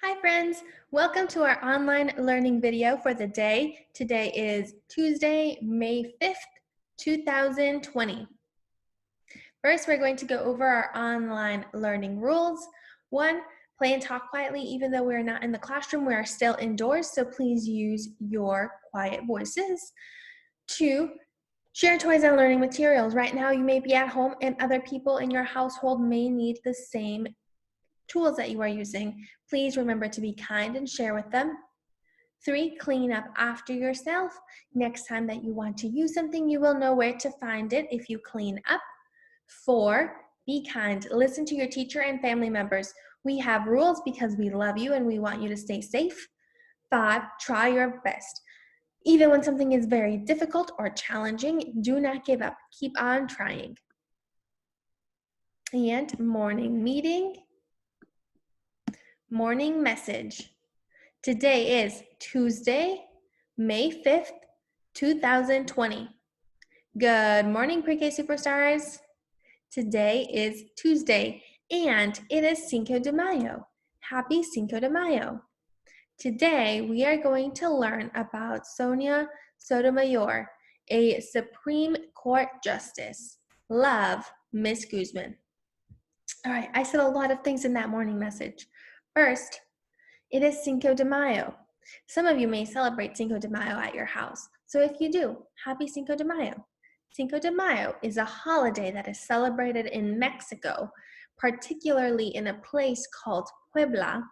Hi friends, welcome to our online learning video for the day. Today is Tuesday, May 5th, 2020. First, we're going to go over our online learning rules. 1, play and talk quietly even though we're not in the classroom, we are still indoors, so please use your quiet voices. 2, share toys and learning materials. Right now you may be at home and other people in your household may need the same tools that you are using. Please remember to be kind and share with them. 3, clean up after yourself. Next time that you want to use something, you will know where to find it if you clean up. 4, be kind. Listen to your teacher and family members. We have rules because we love you and we want you to stay safe. 5, try your best. Even when something is very difficult or challenging, do not give up. Keep on trying. And morning meeting. Morning message. Today is Tuesday, May 5th, 2020. Good morning, Pre-K Superstars. Today is Tuesday, and it is Cinco de Mayo. Happy Cinco de Mayo. Today, we are going to learn about Sonia Sotomayor, a Supreme Court Justice. Love, Miss Guzman. All right, I said a lot of things in that morning message. First, it is Cinco de Mayo. Some of you may celebrate Cinco de Mayo at your house. So if you do, happy Cinco de Mayo. Cinco de Mayo is a holiday that is celebrated in Mexico, particularly in a place called Puebla.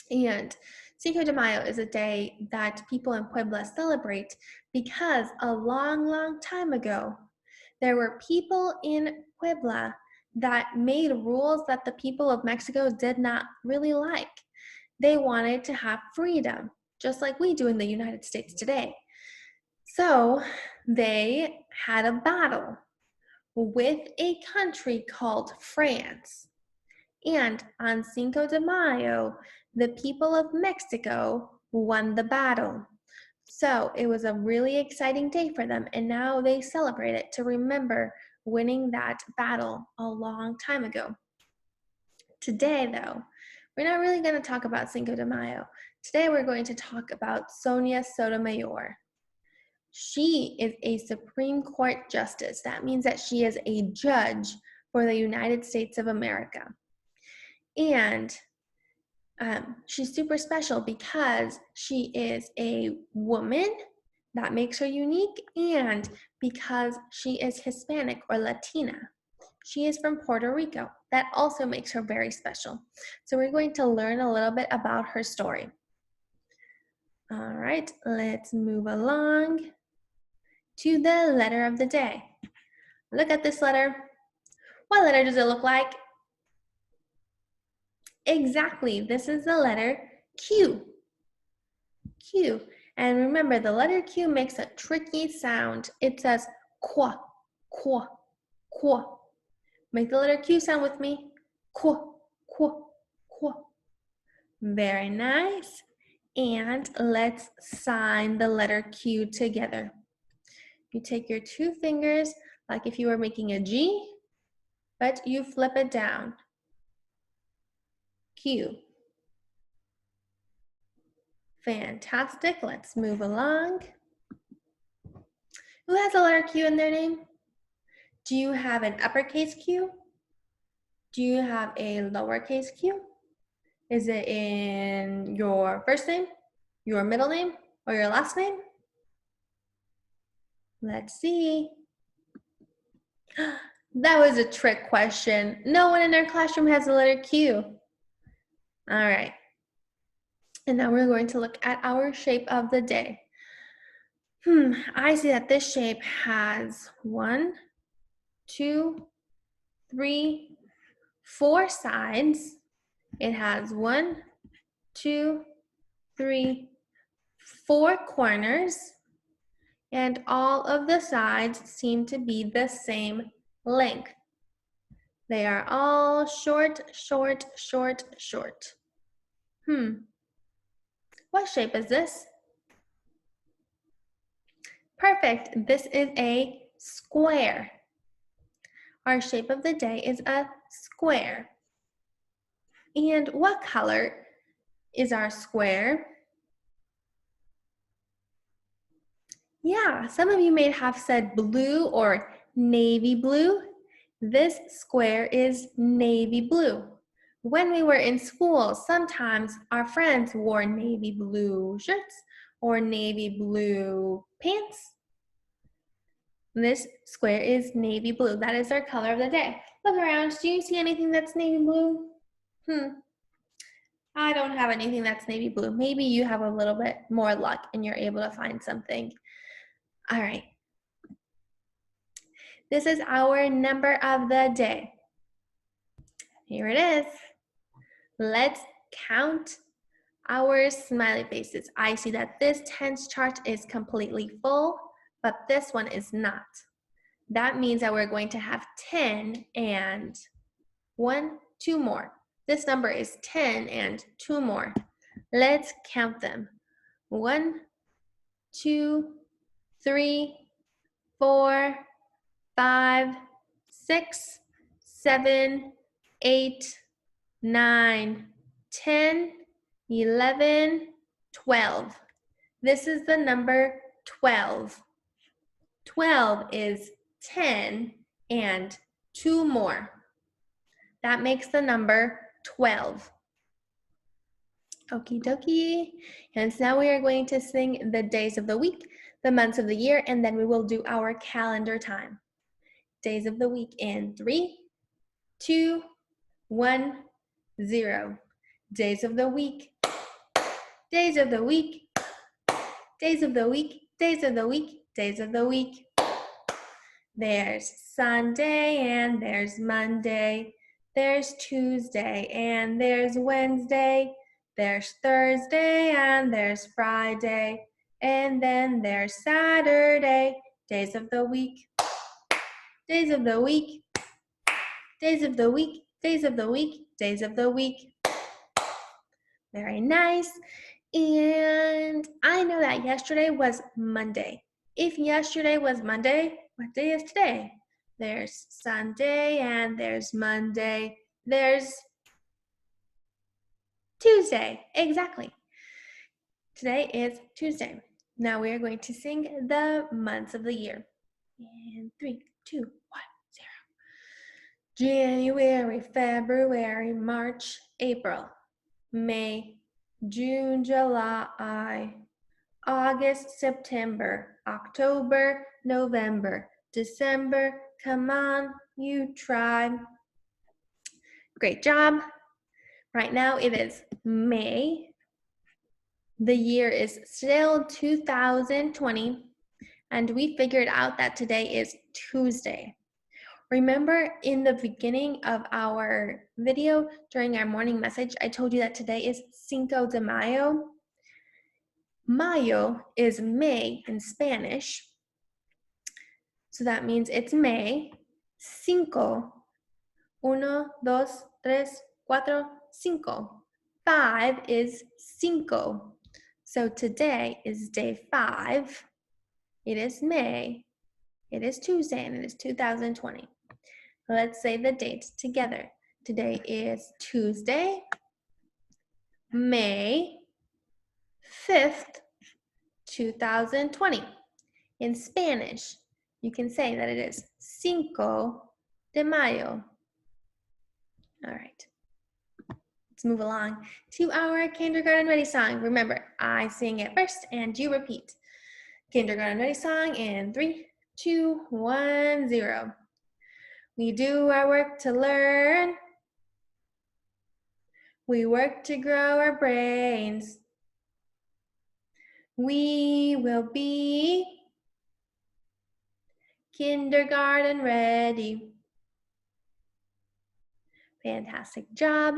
And Cinco de Mayo is a day that people in Puebla celebrate because a long, long time ago, there were people in Puebla that made rules that the people of Mexico did not really like. They wanted to have freedom, just like we do in the United States today. So they had a battle with a country called France. And on Cinco de Mayo, the people of Mexico won the battle. So it was a really exciting day for them, and now they celebrate it to remember winning that battle a long time ago. Today, though, we're not really going to talk about Cinco de Mayo. Today, we're going to talk about Sonia Sotomayor. She is a Supreme Court justice. That means that she is a judge for the United States of America. And she's super special because she is a woman. That makes her unique, and because she is Hispanic or Latina. She is from Puerto Rico. That also makes her very special. So we're going to learn a little bit about her story. All right, let's move along to the letter of the day. Look at this letter. What letter does it look like? Exactly, this is the letter Q. Q. And remember, the letter Q makes a tricky sound. It says qua, qua, qua. Make the letter Q sound with me. Qua, qua, qua. Very nice. And let's sign the letter Q together. You take your 2 fingers like if you were making a G, but you flip it down. Q. Fantastic. Let's move along. Who has a letter Q in their name? Do you have an uppercase Q? Do you have a lowercase q? Is it in your first name, your middle name, or your last name? Let's see. That was a trick question. No one in our classroom has the letter Q. All right. And now we're going to look at our shape of the day. I see that this shape has 1, 2, 3, 4 sides. It has 1, 2, 3, 4 corners, and all of the sides seem to be the same length. They are all short, short, short, short. What shape is this? Perfect. This is a square. Our shape of the day is a square. And what color is our square. Yeah, some of you may have said blue or navy blue. This square is navy blue. When we were in school, sometimes our friends wore navy blue shirts or navy blue pants. This square is navy blue. That is our color of the day. Look around. Do you see anything that's navy blue? I don't have anything that's navy blue. Maybe you have a little bit more luck and you're able to find something. All right. This is our number of the day. Here it is. Let's count our smiley faces. I see that this tense chart is completely full, but this one is not. That means that we're going to have 10 and 2 more. This number is 10 and 2 more. Let's count them. 1, 2, 3, 4, 5, 6, 7, 8, 9, 10, 11, 12. This is the number 12. 12 is 10 and 2 more. That makes the number 12. Okie dokie. And so now we are going to sing the days of the week, the months of the year, and then we will do our calendar time. Days of the week in 3, 2, 1, 0. Days of the week. Days of the week. Days of the week. Days of the week. Days of the week. There's Sunday and there's Monday. There's Tuesday and there's Wednesday. There's Thursday and there's Friday. And then there's Saturday. Days of the week. Days of the week. Days of the week. Days of the week. Days of the week. Very nice. And I know that yesterday was Monday. If yesterday was Monday, what day is today? There's Sunday and there's Monday. There's Tuesday. Exactly. Today is Tuesday. Now we are going to sing the months of the year. In 3, 2, 1, 0. January, February, March, April, May, June, July, August, September, October, November, December. Come on, you try. Great job. Right now it is May. The year is still 2020, and we figured out that today is Tuesday. Remember in the beginning of our video during our morning message, I told you that today is Cinco de Mayo. Mayo is May in Spanish. So that means it's May. Cinco. 1, 2, 3, 4, 5. 5 is cinco. So today is day 5. It is May. It is Tuesday and it is 2020. Let's say the dates together. Today is Tuesday, May 5th, 2020. In Spanish, you can say that it is Cinco de Mayo. All right. Let's move along to our kindergarten ready song. Remember, I sing it first and you repeat. Kindergarten ready song in 3, 2, 1, 0. We do our work to learn. We work to grow our brains. We will be kindergarten ready. Fantastic job.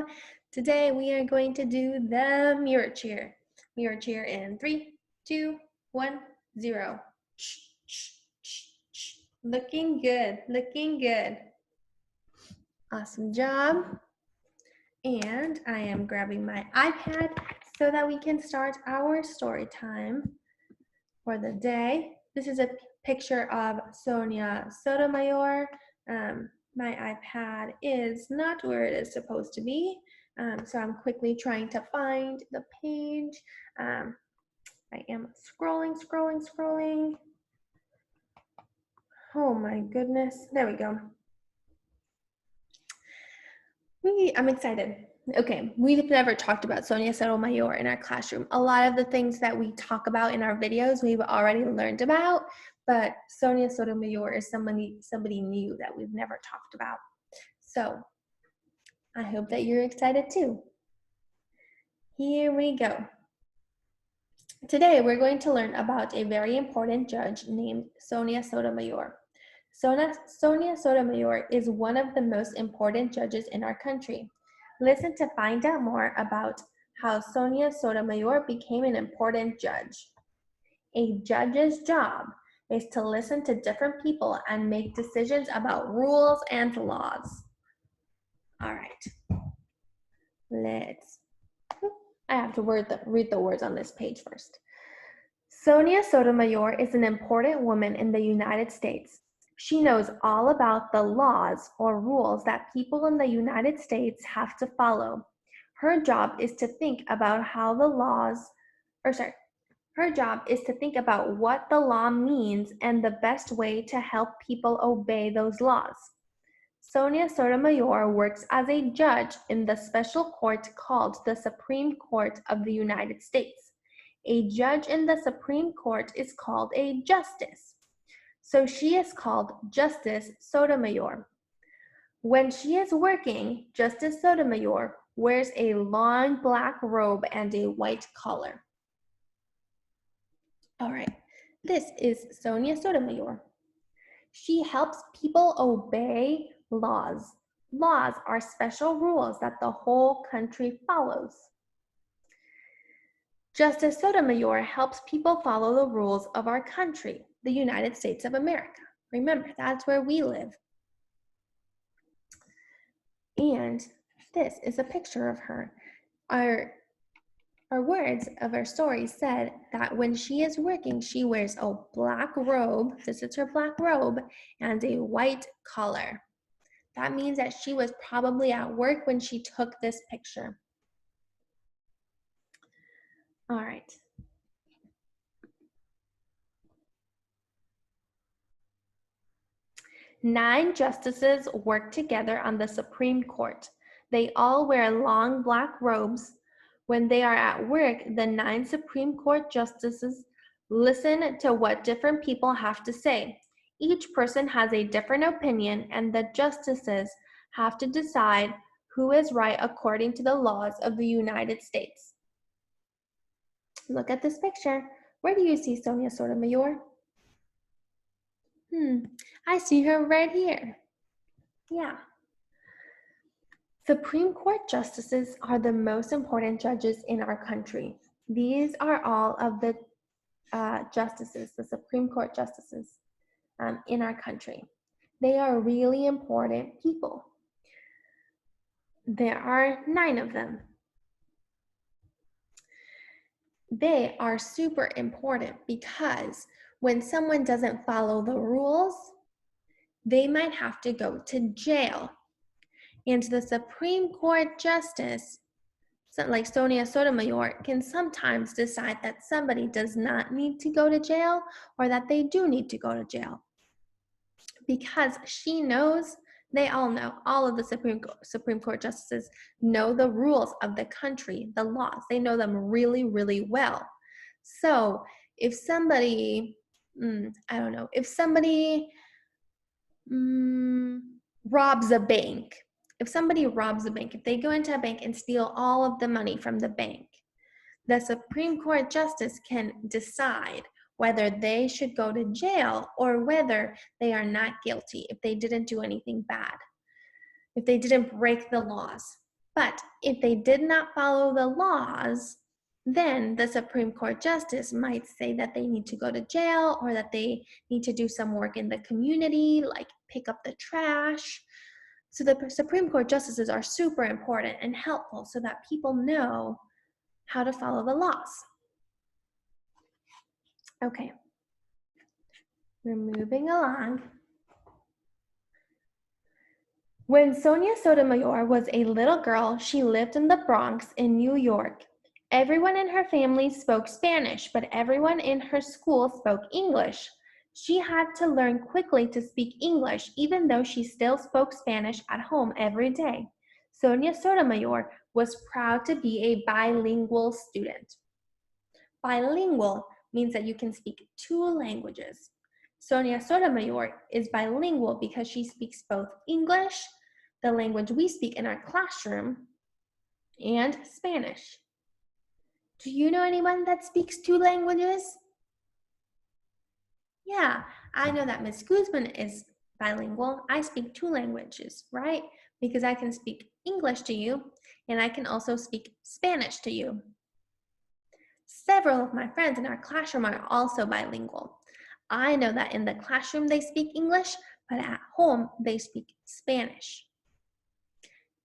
Today we are going to do the mirror cheer. Mirror cheer in 3, 2, 1, 0. Looking good, looking good. Awesome job. And I am grabbing my iPad so that we can start our story time for the day. This is a picture of Sonia Sotomayor. My iPad is not where it is supposed to be. So I'm quickly trying to find the page. I am scrolling. Oh my goodness. There we go. I'm excited. Okay, we've never talked about Sonia Sotomayor in our classroom. A lot of the things that we talk about in our videos, we've already learned about, but Sonia Sotomayor is somebody new that we've never talked about. So I hope that you're excited too. Here we go. Today, we're going to learn about a very important judge named Sonia Sotomayor. Sonia Sotomayor is one of the most important judges in our country. Listen to find out more about how Sonia Sotomayor became an important judge. A judge's job is to listen to different people and make decisions about rules and laws. All right, I have to read the words on this page first. Sonia Sotomayor is an important woman in the United States. She knows all about the laws or rules that people in the United States have to follow. Her job is to think about her job is to think about what the law means and the best way to help people obey those laws. Sonia Sotomayor works as a judge in the special court called the Supreme Court of the United States. A judge in the Supreme Court is called a justice. So she is called Justice Sotomayor. When she is working, Justice Sotomayor wears a long black robe and a white collar. All right, this is Sonia Sotomayor. She helps people obey laws. Laws are special rules that the whole country follows. Justice Sotomayor helps people follow the rules of our country, the United States of America. Remember, that's where we live. And this is a picture of her. Our words of our story said that when she is working, she wears a black robe, this is her black robe, and a white collar. That means that she was probably at work when she took this picture. All right. Nine justices work together on the Supreme Court. They all wear long black robes. When they are at work, the 9 Supreme Court justices listen to what different people have to say. Each person has a different opinion, and the justices have to decide who is right according to the laws of the United States. Look at this picture. Where do you see Sonia Sotomayor? I see her right here. Yeah. Supreme Court justices are the most important judges in our country. These are all of the justices, the Supreme Court justices in our country. They are really important people. There are 9 of them. They are super important because when someone doesn't follow the rules, they might have to go to jail. And the Supreme Court justice, like Sonia Sotomayor, can sometimes decide that somebody does not need to go to jail or that they do need to go to jail. Because she knows, they all know, all of the Supreme Court justices know the rules of the country, the laws. They know them really, really well. So if somebody, if somebody robs a bank, if they go into a bank and steal all of the money from the bank, the Supreme Court justice can decide whether they should go to jail or whether they are not guilty if they didn't do anything bad, if they didn't break the laws. But if they did not follow the laws, then the Supreme Court justice might say that they need to go to jail or that they need to do some work in the community, like pick up the trash. So the Supreme Court justices are super important and helpful so that people know how to follow the laws. Okay, we're moving along. When Sonia Sotomayor was a little girl, she lived in the Bronx in New York. Everyone in her family spoke Spanish, but everyone in her school spoke English. She had to learn quickly to speak English, even though she still spoke Spanish at home every day. Sonia Sotomayor was proud to be a bilingual student. Bilingual means that you can speak 2 languages. Sonia Sotomayor is bilingual because she speaks both English, the language we speak in our classroom, and Spanish. Do you know anyone that speaks 2 languages? Yeah, I know that Miss Guzman is bilingual. I speak 2 languages, right? Because I can speak English to you, and I can also speak Spanish to you. Several of my friends in our classroom are also bilingual. I know that in the classroom they speak English, but at home they speak Spanish.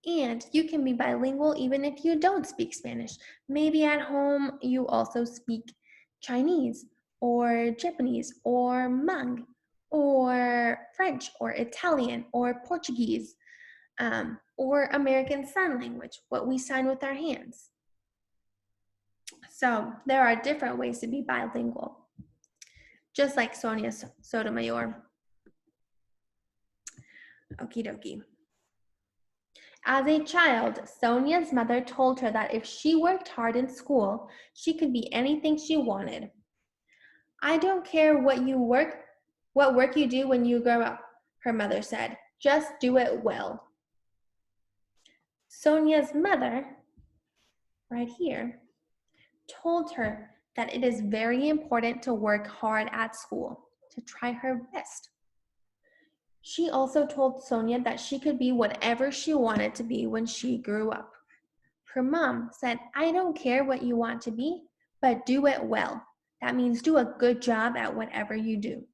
And you can be bilingual even if you don't speak Spanish. Maybe at home you also speak Chinese or Japanese or Hmong or French or Italian or Portuguese or American Sign Language, what we sign with our hands. So there are different ways to be bilingual, just like Sonia Sotomayor. Okie dokie. As a child, Sonia's mother told her that if she worked hard in school, she could be anything she wanted. I don't care what work you do when you grow up, her mother said. Just do it well. Sonia's mother, right here, told her that it is very important to work hard at school, to try her best. She also told Sonia that she could be whatever she wanted to be when she grew up. Her mom said, I don't care what you want to be, but do it well. That means do a good job at whatever you do.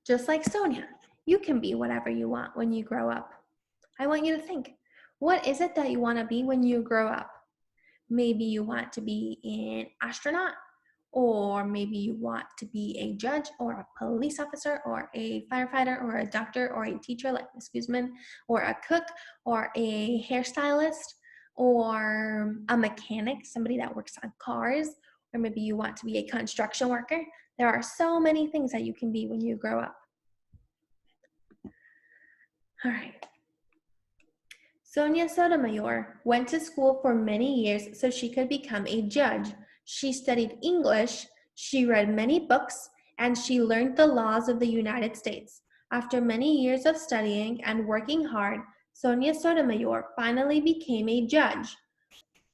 Just like Sonia, you can be whatever you want when you grow up. I want you to think, what is it that you want to be when you grow up? Maybe you want to be an astronaut, or maybe you want to be a judge or a police officer or a firefighter or a doctor or a teacher like Miss Guzman, or a cook or a hairstylist or a mechanic, somebody that works on cars, or maybe you want to be a construction worker. There are so many things that you can be when you grow up. All right. Sonia Sotomayor went to school for many years so she could become a judge. She studied English, she read many books, and she learned the laws of the United States. After many years of studying and working hard, Sonia Sotomayor finally became a judge.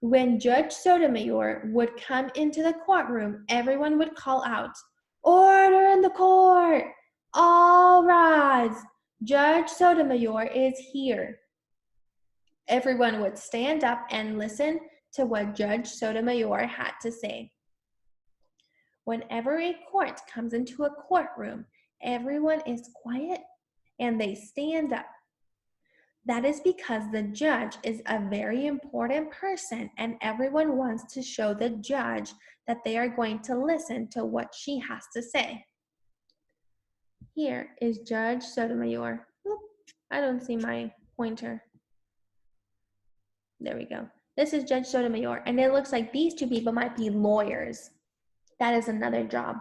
When Judge Sotomayor would come into the courtroom, everyone would call out, "Order in the court! All rise! Judge Sotomayor is here." Everyone would stand up and listen to what Judge Sotomayor had to say. Whenever a court comes into a courtroom, everyone is quiet and they stand up. That is because the judge is a very important person and everyone wants to show the judge that they are going to listen to what she has to say. Here is Judge Sotomayor. Oop, I don't see my pointer. There we go. This is Judge Sotomayor, and it looks like these 2 people might be lawyers. That is another job.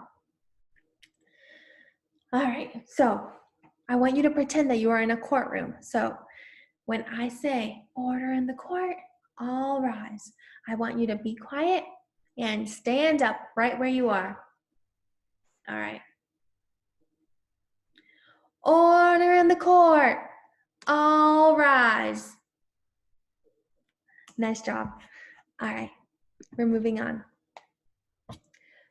All right, so I want you to pretend that you are in a courtroom. So when I say, order in the court, all rise. I want you to be quiet and stand up right where you are. All right. Order in the court, all rise. Nice job. All right, we're moving on.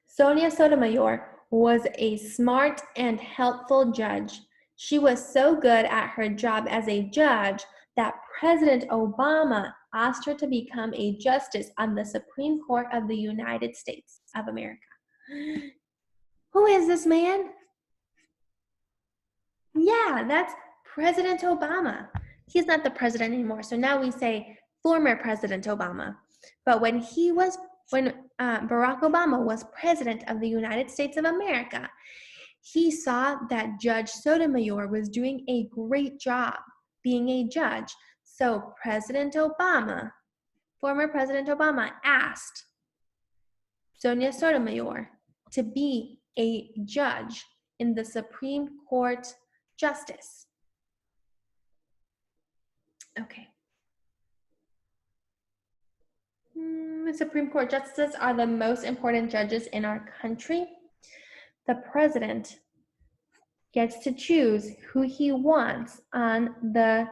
Sonia Sotomayor was a smart and helpful judge. She was so good at her job as a judge that President Obama asked her to become a justice on the Supreme Court of the United States of America. Who is this man? Yeah, that's President Obama. He's not the president anymore, so now we say former President Obama. But when Barack Obama was president of the United States of America, He saw that Judge Sotomayor was doing a great job being a judge. So former President Obama, asked Sonia Sotomayor to be a judge in the Supreme Court Justice. Okay. Supreme Court justices are the most important judges in our country. The president gets to choose who he wants on the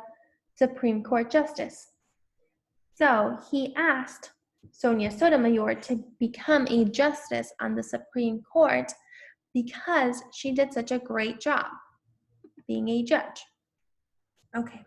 Supreme Court justice. So he asked Sonia Sotomayor to become a justice on the Supreme Court because she did such a great job being a judge. Okay.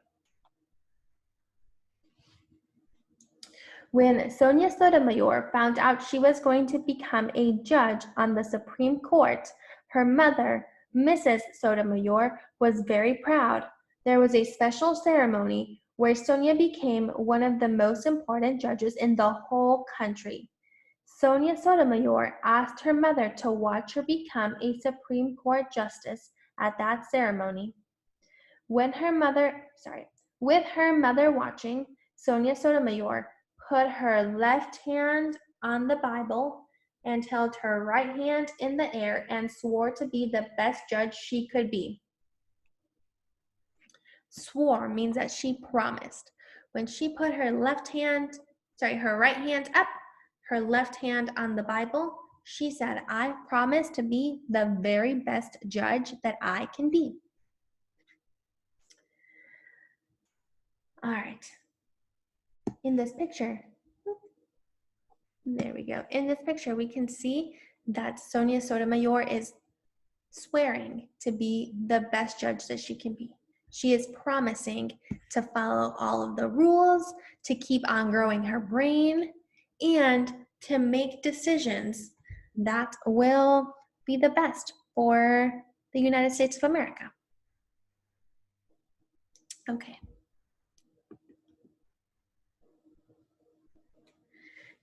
When Sonia Sotomayor found out she was going to become a judge on the Supreme Court, her mother, Mrs. Sotomayor, was very proud. There was a special ceremony where Sonia became one of the most important judges in the whole country. Sonia Sotomayor asked her mother to watch her become a Supreme Court justice at that ceremony. With her mother watching, Sonia Sotomayor put her left hand on the Bible and held her right hand in the air and swore to be the best judge she could be. Swore means that she promised. When she put her right hand up, her left hand on the Bible, she said, "I promise to be the very best judge that I can be." All right. In this picture, there we go. In this picture, we can see that Sonia Sotomayor is swearing to be the best judge that she can be. She is promising to follow all of the rules, to keep on growing her brain, and to make decisions that will be the best for the United States of America. Okay.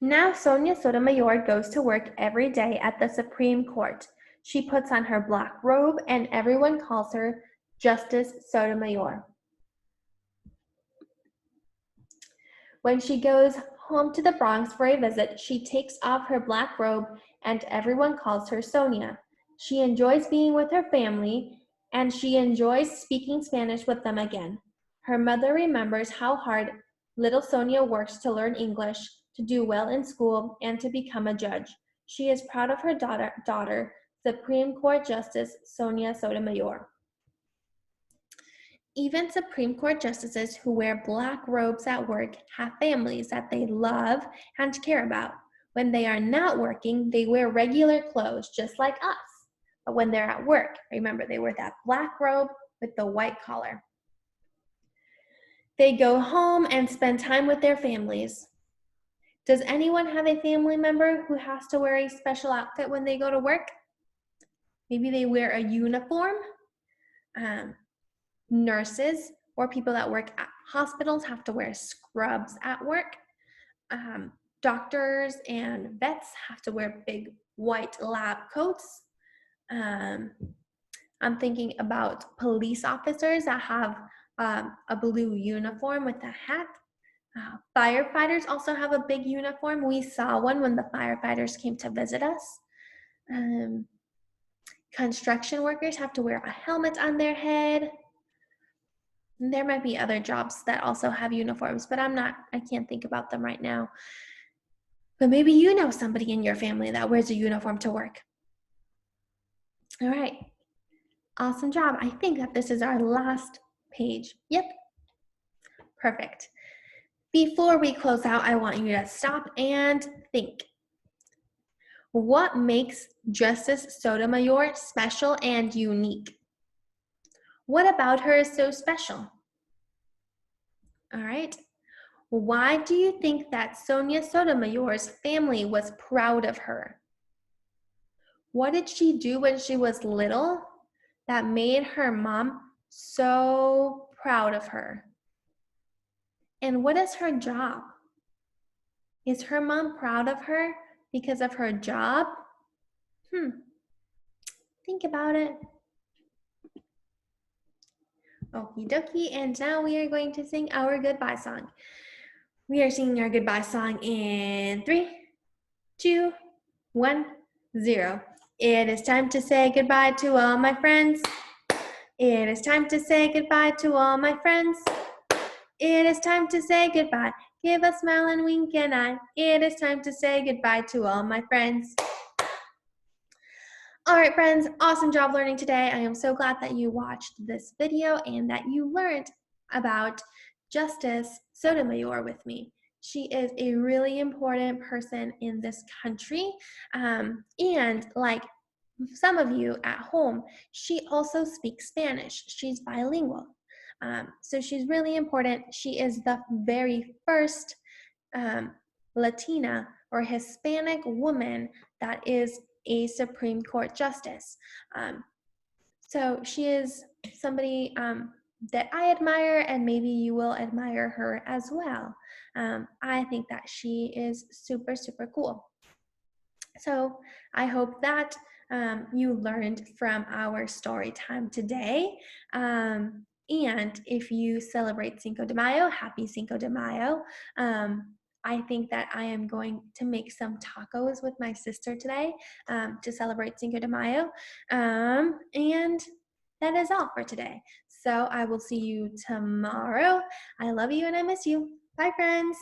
Now Sonia Sotomayor goes to work every day at the Supreme Court. She puts on her black robe and everyone calls her Justice Sotomayor. When she goes home to the Bronx for a visit, she takes off her black robe and everyone calls her Sonia. She enjoys being with her family and she enjoys speaking Spanish with them again. Her mother remembers how hard little Sonia works to learn English, to do well in school, and to become a judge. She is proud of her daughter, Supreme Court Justice Sonia Sotomayor. Even Supreme Court justices who wear black robes at work have families that they love and care about. When they are not working, they wear regular clothes just like us. But when they're at work, remember, they wear that black robe with the white collar. They go home and spend time with their families. Does anyone have a family member who has to wear a special outfit when they go to work? Maybe they wear a uniform. Nurses or people that work at hospitals have to wear scrubs at work. Doctors and vets have to wear big white lab coats. I'm thinking about police officers that have a blue uniform with a hat. Firefighters also have a big uniform. We saw one when the firefighters came to visit us. Construction workers have to wear a helmet on their head. There might be other jobs that also have uniforms, but I can't think about them right now. But maybe you know somebody in your family that wears a uniform to work. All right. Awesome job. I think that this is our last page. Yep. Perfect. Before we close out, I want you to stop and think. What makes Justice Sotomayor special and unique? What about her is so special? All right. Why do you think that Sonia Sotomayor's family was proud of her? What did she do when she was little that made her mom so proud of her? And what is her job? Is her mom proud of her because of her job? Think about it. Okie dokie, and now we are going to sing our goodbye song. We are singing our goodbye song in 3, 2, 1, 0. It is time to say goodbye to all my friends. It is time to say goodbye to all my friends. It is time to say goodbye. Give a smile and wink an eye. It is time to say goodbye to all my friends. All right, friends, awesome job learning today. I am so glad that you watched this video and that you learned about Justice Sotomayor with me. She is a really important person in this country. And like some of you at home, she also speaks Spanish. She's bilingual. So she's really important. She is the very first Latina or Hispanic woman that is a Supreme Court justice. So she is somebody that I admire, and maybe you will admire her as well. I think that she is super, super cool. So I hope that you learned from our story time today. And if you celebrate Cinco de Mayo, happy Cinco de Mayo. I think that I am going to make some tacos with my sister today to celebrate Cinco de Mayo. And that is all for today. So I will see you tomorrow. I love you and I miss you. Bye, friends.